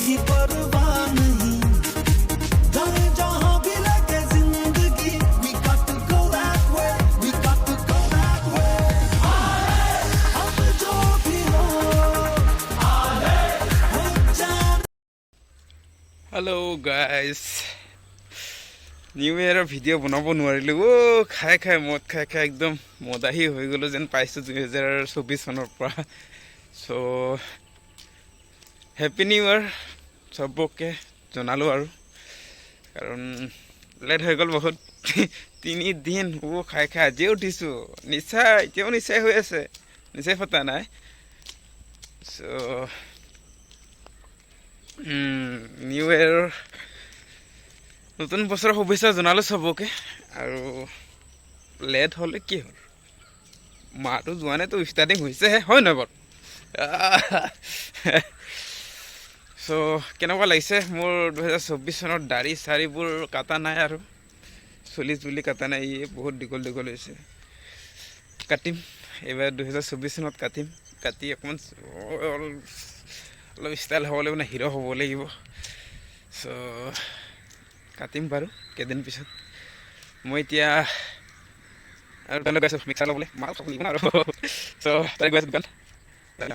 Hello guys, New Year video বনাব নোৱাৰিলো খাই মদ খাই একদম মদাহি হৈ গলো যেন পাইছো 2024 চনৰ পৰা সো হ্যাপি নিউ ইয়াৰ সবকে জনালো আৰু কাৰণ লেট হৈ গল বহুত 3 দিন খাই আজি উঠিছো নিচাই হৈ আছে নিচাই ফটা নাই সো নিউ ইয়াৰ নতুন বছৰৰ শুভেচ্ছা জনালো সবকে আৰু লেট হলে কি হল মাটো যোৱানে তো ষ্টাৰ্টিং হৈছে হয় নহয় বাৰু সো কেনেকুৱা লাগিছে মোৰ 2024 চনৰ দাড়ি সাৰিবোৰ কাটা নাই আৰু চুলি কাটা নাই বহুত দীঘল হৈছে কাটিম এবাৰ 2024 চনত কাটি অকমান অলপ ষ্টাইল হ'ব লাগিব না হিৰো হ'ব লাগিব সো কাটিম বাৰু কেদিন পিছত মই এতিয়া আৰু তালৈ গৈছো মিক্সাৰ ল'বলৈ মাল খাব লাগিব আৰু সো তালৈ গৈছো দোকান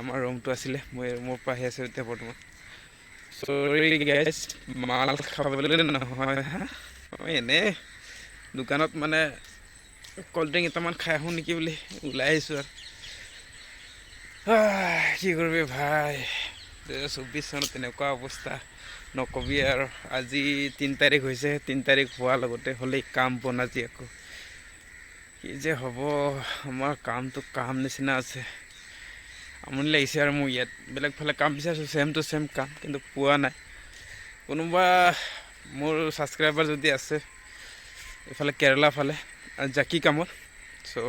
আমাৰ ৰুমটো আছিলে মই ৰুমৰ পৰা আহি আছো এতিয়া বৰ্তমান সৰি গাইছ মাল খাবলৈ নহয় মই এনে দোকানত মানে কল্ড ড্ৰিংক এটামান খাই আহোঁ নেকি বুলি ওলাই আহিছোঁ আৰু কি কৰিবি ভাই 2024 চনত তেনেকুৱা অৱস্থা নকবি আৰু আজি 3 তাৰিখ হৈছে 3 তাৰিখ হোৱাৰ লগতে হ'লেই কাম বন আজি আকৌ কি যে হ'ব আমাৰ কামটো কাম নিচিনা আছে আমনি লাগিছে আৰু মোৰ ইয়াত বেলেগ ফালে কাম বিচাৰিছোঁ সেম টু সেম কাম কিন্তু পোৱা নাই কোনোবা মোৰ ছাবস্ক্ৰাইবাৰ যদি আছে এইফালে কেৰেলা ফালে জাকি কামত সো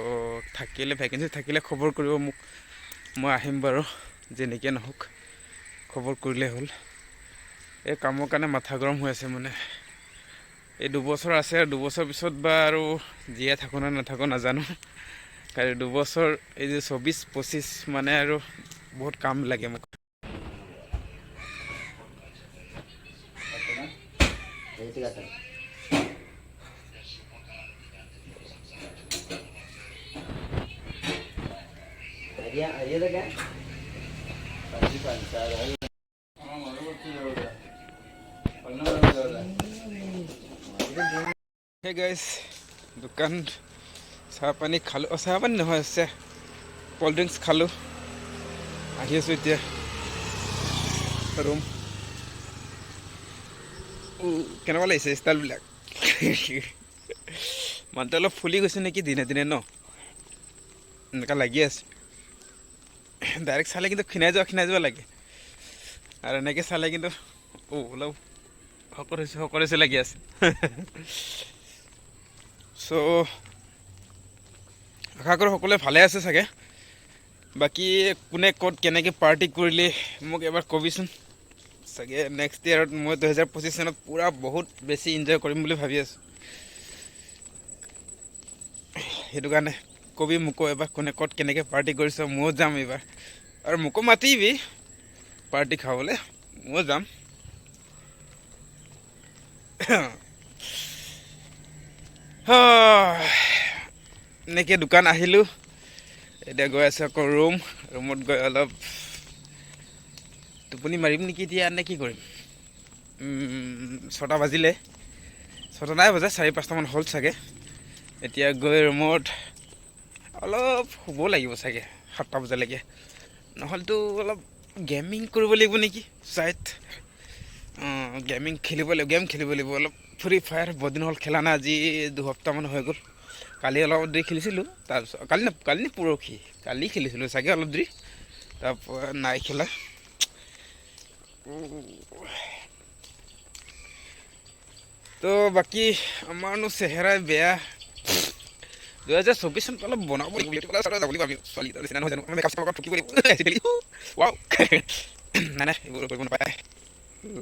থাকিলে ভেকেঞ্চি থাকিলে খবৰ কৰিব মোক মই আহিম বাৰু যেনেকৈ নহওক খবৰ কৰিলে হ'ল এই কামৰ কাৰণে মাথা গৰম হৈ আছে মানে এই 2 বছৰ আছে আৰু 2 বছৰ পিছত বা আৰু জীয়াই থাকো না নাথাকো নাজানো কাৰণ 2 বছৰ এই যে 24-25 মানে আৰু বহুত কাম লাগে মোক Hey guys, দোকান চাহ পানী খালো চাহ পানী নহয় আছে কোল্ড ড্ৰিংকস খালো আহি আছো এতিয়া ৰুম কেনেকুৱা লাগিছে ষ্টাইলবিলাক মানুহটো অলপ ফুলি গৈছে নেকি দিনে ন এনেকুৱা লাগি আছে ডাইৰেক্ট চালে কিন্তু খিনাই যোৱা লাগে আৰু এনেকৈ চালে কিন্তু অলপ হকৰেছে লাগি আছে সো আশা কৰোঁ সকলোৱে ভালে আছে চাগে বাকী কোনে ক'ত কেনেকৈ পাৰ্টি কৰিলে মোক এবাৰ কবিচোন চাগে নেক্সট ইয়াৰত মই 2025 চনত পুৰা বহুত বেছি এনজয় কৰিম বুলি ভাবি আছোঁ সেইটো কাৰণে কবি মোকো এবাৰ কোনে ক'ত কেনেকৈ পাৰ্টি কৰিছ ময়ো যাম এইবাৰ আৰু মোকো মাতিবি পাৰ্টি খাবলৈ ময়ো যাম এনেকৈ দোকান আহিলোঁ এতিয়া গৈ আছোঁ আকৌ ৰুমত গৈ অলপ টোপনি মাৰিম নেকি এতিয়া নে কি কৰিম 6টা বাজিলে 6টা নাই বজা 4-5টামান হ'ল চাগে এতিয়া গৈ ৰুমত অলপ শুব লাগিব চাগে 7টা বজালৈকে নহ'লেতো অলপ গেমিং কৰিব লাগিব নেকি চাইট গেম খেলিব লাগিব অলপ ফ্ৰী ফায়াৰ বহুত দিন হ'ল খেলা নাই আজি 2 সপ্তাহমান হৈ গ'ল কালি অলপ দেৰি খেলিছিলোঁ তাৰপিছত কালি পৰহি কালি খেলিছিলোঁ চাগে অলপ দেৰি তাৰপৰা নাই খেলা তো বাকী আমাৰনো চেহেৰাই বেয়া 2024 চনত অলপ বনাব লাগিব ছোৱালী নিচিনা নহয় জানো মেকআপ চেকআপ ঠুকিব লাগিব ৱাও নাই এইবোৰ কৰিব নাপায়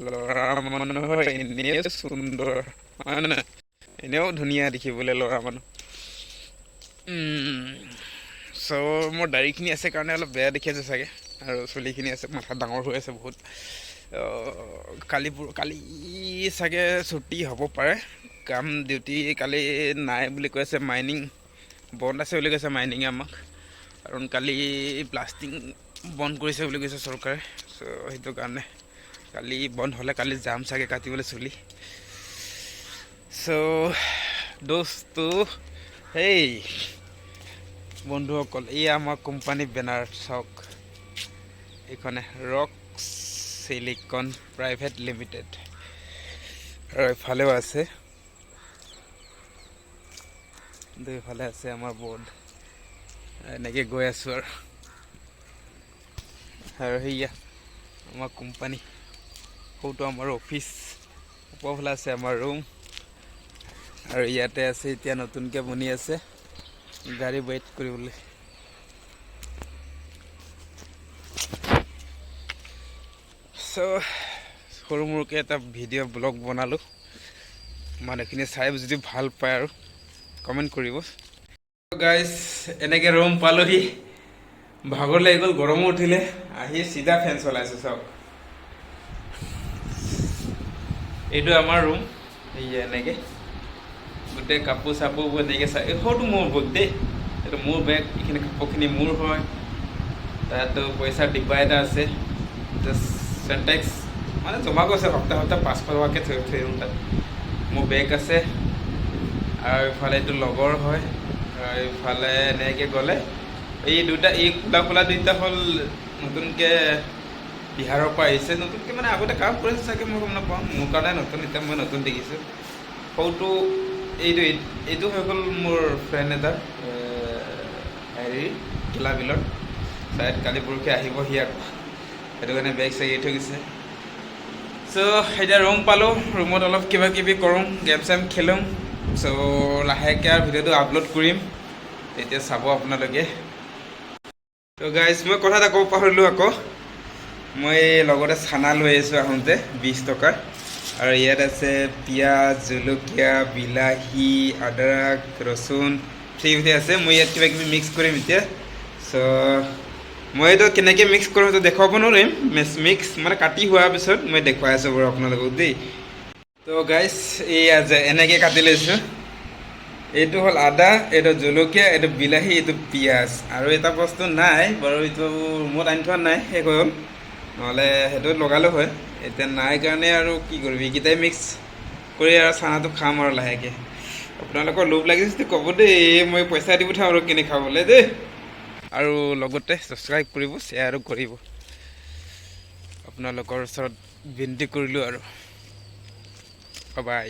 ল'ৰা মানুহ এনেও সুন্দৰ এনেও ধুনীয়া দেখিবলৈ ল'ৰা মানুহ সো মোৰ দাড়িখিনি আছে কাৰণে অলপ বেয়া দেখি আছে চাগে আৰু চুলিখিনি আছে মাথা ডাঙৰ হৈ আছে বহুত কালি চাগে ছুটি হ'ব পাৰে কাম ডিউটি কালি নাই বুলি কৈছে মাইনিং বন্ধ আছে বুলি কৈছে মাইনিঙে আমাক কাৰণ কালি ব্লাষ্টিং বন্ধ কৰিছে বুলি কৈছে চৰকাৰে চ' সেইটো কাৰণে কালি বন্ধ হ'লে কালি যাম চাগে কাটিবলৈ চলি চ' দোস্তটো হেই বন্ধুসকল এই আমাৰ কোম্পানী বেনাৰ চাওক এইখনে ৰক সিলিকন প্ৰাইভেট লিমিটেড আৰু এফালেও আছে দুইফালে আছে আমাৰ বৰ্ড এনেকৈ গৈ আছোঁ আৰু সেয়া আমাৰ কোম্পানী সৌটো আমাৰ অফিচ ওপৰফালে আছে আমাৰ ৰুম আৰু ইয়াতে আছে এতিয়া নতুনকৈ বনি আছে গাড়ী ৱেইট কৰিবলৈ চ' সৰু মোৰকৈ এটা ভিডিঅ' ব্লগ বনালোঁ মানুহখিনি চাই যদি ভাল পায় আৰু কমেণ্ট কৰিব গাইজ এনেকৈ ৰুম পালোহি ভাগৰ লাগি গ'ল গৰমো উঠিলে আহি চিধা ফেন চলাইছোঁ চাওক এইটো আমাৰ ৰুম এইয়া এনেকৈ গোটেই কাপোৰ চাপোৰবোৰ এনেকৈ চাই সৰুটো মোৰ বেগ দেই এইটো মোৰ বেগ এইখিনি কাপোৰখিনি মোৰ হয় তাতো পইচাৰ ডিব্বা এটা আছে জাষ্ট চেণ্টেক্স মানে জমা কৰিছে সপ্তাহ 500 টকাকৈ থৈ দিওঁ তাত মোৰ বেগ আছে আৰু ইফালে এইটো লগৰ হয় আৰু ইফালে এনেকৈ গ'লে এই দুটা এই খোলা দুটা হ'ল নতুনকৈ বিহাৰৰ পৰা আহিছে নতুনকৈ মানে আগতে কাম কৰিছে চাগে মই গম নাপাওঁ মোৰ কাৰণে নতুন এতিয়া মই নতুন দেখিছোঁ সৌটো এইটো হৈ গ'ল মোৰ ফ্ৰেণ্ড এটা হেৰি কিলা বিলত চাইড কালি পৰহি আহিবহি আকৌ সেইটো কাৰণে বেগ চেগ এৰি থৈ গৈছে চ' এতিয়া ৰুম পালোঁ ৰুমত অলপ কিবা কিবি কৰোঁ গেম চেম খেলোঁ চ' লাহেকৈ আৰু ভিডিঅ'টো আপলোড কৰিম তেতিয়া চাব আপোনালোকে ত' গাইজ মই কথা এটা ক'ব পাহৰিলোঁ আকৌ মই লগতে চানা লৈ আহিছোঁ আহোঁতে 20 টকাৰ আৰু ইয়াত আছে পিঁয়াজ জলকীয়া বিলাহী আদৰক ৰচুন সেইবোৰ আছে মই ইয়াত কিবা কিবি মিক্স কৰিম এতিয়া চ' মই এইটো কেনেকৈ মিক্স কৰোঁ সেইটো দেখুৱাব নোৱাৰিম মিক্স মানে কাটি হোৱাৰ পিছত মই দেখুৱাই আছোঁ বাৰু আপোনালোকক দেই তো গাইজ এইয়া যে এনেকৈ কাটি লৈছোঁ এইটো হ'ল আদা এইটো জলকীয়া এইটো বিলাহী এইটো পিঁয়াজ আৰু এটা বস্তু নাই বাৰু এইটো ৰুমত আনি থোৱা নাই শেষ হৈ গ'ল নহ'লে সেইটো লগালোঁ হয় এতিয়া নাই কাৰণে আৰু কি কৰিবি এইকেইটাই মিক্স কৰি আৰু চানাটো খাম আৰু লাহেকৈ আপোনালোকৰ লোভ লাগিছে যদি ক'ব দেই মই পইচা দি পঠাম আৰু কিনি খাবলৈ দেই আৰু লগতে ছাবস্ক্ৰাইব কৰিব শ্বেয়াৰো কৰিব আপোনালোকৰ ওচৰত বিনতি কৰিলোঁ আৰু বাই